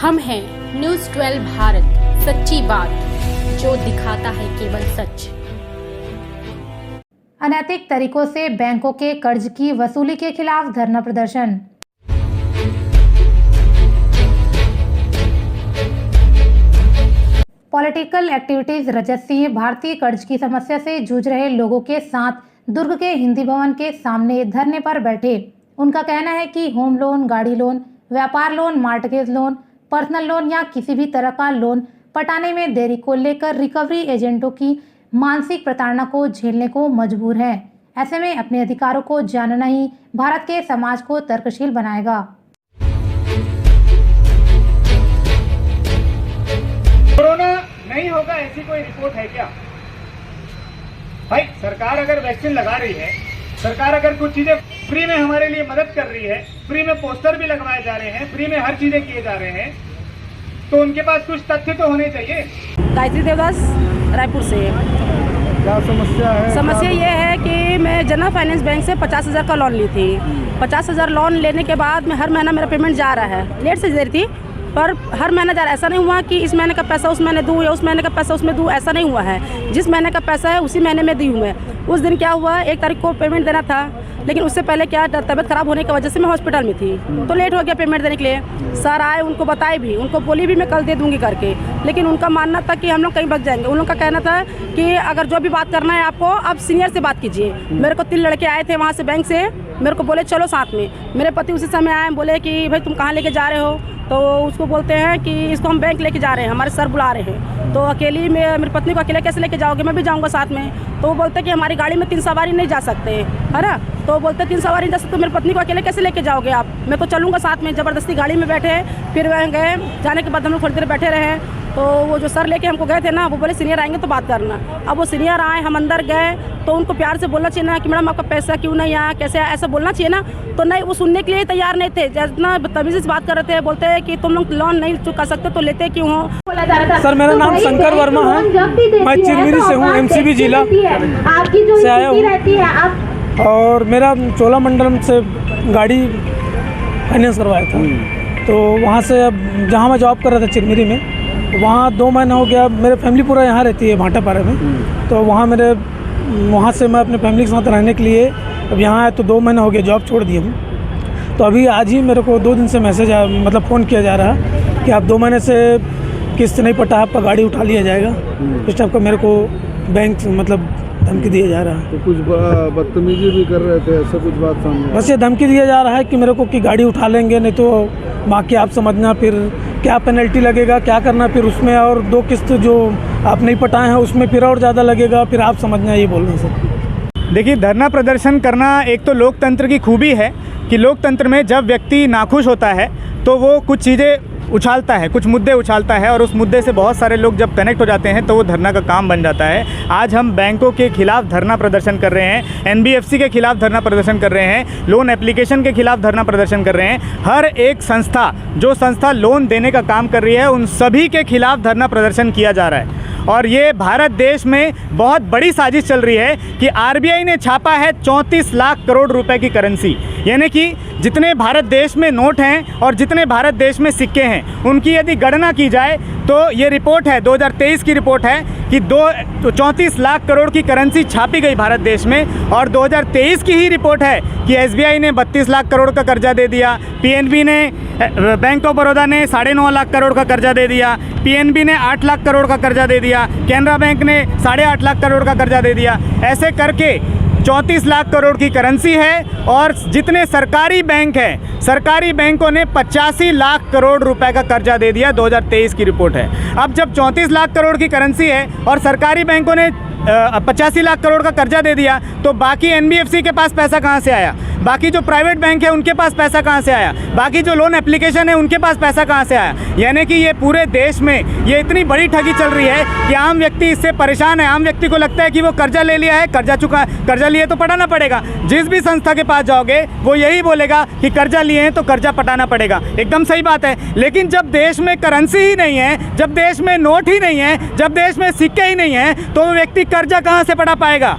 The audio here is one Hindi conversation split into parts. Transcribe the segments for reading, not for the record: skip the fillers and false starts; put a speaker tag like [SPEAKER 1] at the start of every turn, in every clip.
[SPEAKER 1] हम हैं न्यूज़ 12 भारत, सच्ची बात जो दिखाता है केवल सच।
[SPEAKER 2] अनैतिक तरीकों से बैंकों के कर्ज की वसूली के खिलाफ धरना प्रदर्शन। पॉलिटिकल एक्टिविटीज रजत सिंह भारतीय कर्ज की समस्या से जूझ रहे लोगों के साथ दुर्ग के हिंदी भवन के सामने धरने पर बैठे। उनका कहना है कि होम लोन, गाड़ी लोन, व्यापार loan, mortgage loan, personal loan या किसी भी तरह का लोन पटाने में देरी को लेकर रिकवरी एजेंटों की मानसिक प्रताड़ना को झेलने को मजबूर है। ऐसे में अपने अधिकारों को जानना ही भारत के समाज को तर्कशील बनाएगा।
[SPEAKER 3] कोरोना नहीं होगा ऐसी कोई रिपोर्ट है क्या? भाई सरकार अगर वैक्सीन लगा रही है, सरकार अगर कुछ चीजें फ्री में हमारे लिए मदद कर रही है, फ्री में पोस्टर भी लगवाए जा रहे हैं, फ्री में हर चीजें किए जा रहे हैं, तो उनके पास कुछ तथ्य तो होने चाहिए।
[SPEAKER 4] गायत्री देवदास रायपुर से।
[SPEAKER 3] क्या समस्या है?
[SPEAKER 4] समस्या ये है कि मैं जनरल फाइनेंस बैंक से 50,000 का लोन ली थी। 50,000 लोन लेने के बाद में हर महीना मेरा पेमेंट जा रहा है, लेट से दे रही थी पर हर महीना जा रहा है। ऐसा नहीं हुआ कि इस महीने का पैसा उस महीने दूँ या उस महीने का पैसा उसमें दूँ, ऐसा नहीं हुआ है। जिस महीने का पैसा है उसी महीने में दी हूँ मैं। उस दिन क्या हुआ, 1 तारीख को पेमेंट देना था, लेकिन उससे पहले क्या तबीयत खराब होने की वजह से मैं हॉस्पिटल में थी, तो लेट हो गया पेमेंट देने के लिए। सर आए, उनको बताए भी, उनको बोली भी मैं कल दे दूंगी करके, लेकिन उनका मानना था कि हम लोग कहीं बच जाएंगे। उन लोग का कहना था कि अगर जो भी बात करना है आपको, आप सीनियर से बात कीजिए। मेरे को 3 लड़के आए थे वहाँ से बैंक से, मेरे को बोले चलो साथ में। मेरे पति उसी समय आए, बोले कि भाई तुम कहाँ लेके जा रहे हो, तो उसको बोलते हैं कि इसको हम बैंक लेके जा रहे हैं, हमारे सर बुला रहे हैं। तो अकेली में मेरी पत्नी को अकेले कैसे लेके जाओगे, मैं भी जाऊंगा साथ में। तो वो बोलते कि हमारी गाड़ी में 3 सवारी नहीं जा सकते, है ना। तो बोलते 3 सवारी नहीं जा सकते, तो मेरी पत्नी को अकेले कैसे लेके जाओगे आप, मैं तो चलूँगा साथ में। ज़बरदस्ती गाड़ी में बैठे, फिर वह गए, जाने के बाद हम लोग थोड़ी देर बैठे रहे। तो वो जो सर लेके हमको गए थे ना, वो बोले सीनियर आएंगे तो बात करना। अब वो सीनियर आए, हम अंदर गए, तो उनको प्यार से बोलना चाहिए ना कि मैडम आपका पैसा क्यों नहीं आया, कैसे आया, ऐसा बोलना चाहिए ना। तो नहीं, वो सुनने के लिए तैयार नहीं थे। जितना बदतमीजी से बात कर रहे थे, बोलते हैं कि तुम लोग लोन नहीं चुका सकते तो लेते क्यों हो।
[SPEAKER 5] सर मेरा नाम शंकर वर्मा है, मैं चिरमिरी से हूँ, MCB जिला से आया हूँ और मेरा चोलामंडलम से गाड़ी फाइनेंस करवाया था। तो वहाँ से अब जहाँ मैं जॉब कर रहा था चिरमिरी में, वहाँ 2 महीना हो गया। मेरे फैमिली पूरा यहाँ रहती है भाटापारा में, तो वहाँ से मैं अपने फैमिली के साथ रहने के लिए अब यहाँ आया। तो 2 महीना हो गया जॉब छोड़ दिया हूँ। तो अभी आज ही मेरे को 2 दिन से मैसेज आया, मतलब फ़ोन किया जा रहा है कि आप 2 महीने से किस्त नहीं पटा, आपका गाड़ी उठा लिया जाएगा। इस टाइप का मेरे को बैंक मतलब धमकी दिया जा रहा है।
[SPEAKER 6] तो कुछ बदतमीजी भी कर रहे थे, ऐसा कुछ बात सामने?
[SPEAKER 5] बस ये धमकी दिया जा रहा है कि मेरे को कि गाड़ी उठा लेंगे, नहीं तो बाकी आप समझना, फिर क्या पेनल्टी लगेगा, क्या करना फिर उसमें, और 2 किस्त जो आप नहीं पटाए हैं उसमें फिर और ज़्यादा लगेगा, फिर आप समझना, ये बोल रहे हैं सर।
[SPEAKER 3] देखिए, धरना प्रदर्शन करना एक तो लोकतंत्र की खूबी है कि लोकतंत्र में जब व्यक्ति नाखुश होता है तो वो कुछ चीज़ें उछालता है, कुछ मुद्दे उछालता है, और उस मुद्दे से बहुत सारे लोग जब कनेक्ट हो जाते हैं तो वो धरना का काम बन जाता है। आज हम बैंकों के खिलाफ धरना प्रदर्शन कर रहे हैं, NBFC के खिलाफ धरना प्रदर्शन कर रहे हैं, लोन एप्लीकेशन के खिलाफ धरना प्रदर्शन कर रहे हैं। हर एक संस्था, जो संस्था लोन देने का काम कर रही है, उन सभी के खिलाफ धरना प्रदर्शन किया जा रहा है। और ये भारत देश में बहुत बड़ी साजिश चल रही है कि RBI ने छापा है 34 लाख करोड़ रुपए की करेंसी, यानी कि जितने भारत देश में नोट हैं और जितने भारत देश में सिक्के हैं, उनकी यदि गणना की जाए तो ये रिपोर्ट है, 2023 की रिपोर्ट है कि 34 लाख करोड़ की करेंसी छापी गई भारत देश में। और 2023 की ही रिपोर्ट है कि SBI ने 32 लाख करोड़ का कर्जा दे दिया, PNB ने, बैंक ऑफ बड़ौदा ने 9.5 लाख करोड़ का कर्जा दे दिया, PNB ने 8 लाख करोड़ का कर्जा दे दिया, कैनरा बैंक ने 8.5 लाख करोड़ का कर्जा दे दिया। ऐसे करके 34 लाख करोड़ की करेंसी है। और जितने सरकारी बैंक हैं, सरकारी बैंकों ने 85 लाख करोड़ रुपए का कर्जा दे दिया, 2023 की रिपोर्ट है। अब जब 34 लाख करोड़ की करेंसी है और सरकारी बैंकों ने 85 लाख करोड़ का कर्जा दे दिया, तो बाकी NBFC के पास पैसा कहाँ से आया, बाकी जो प्राइवेट बैंक है उनके पास पैसा कहाँ से आया, बाकी जो लोन एप्लीकेशन है उनके पास पैसा कहाँ से आया। यानी कि ये पूरे देश में ये इतनी बड़ी ठगी चल रही है कि आम व्यक्ति इससे परेशान है। आम व्यक्ति को लगता है कि वो कर्जा ले लिया है, कर्जा लिए तो पटाना पड़ेगा। जिस भी संस्था के पास जाओगे वो यही बोलेगा कि कर्जा लिए हैं तो कर्जा पटाना पड़ेगा। एकदम सही बात है, लेकिन जब देश में करेंसी ही नहीं है, जब देश में नोट ही नहीं है, जब देश में सिक्के ही नहीं है, तो वो व्यक्ति कर्जा कहाँ से पटा पाएगा।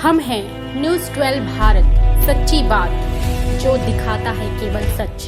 [SPEAKER 1] हम हैं न्यूज़ 12 भारत, सच्ची बात जो दिखाता है केवल सच।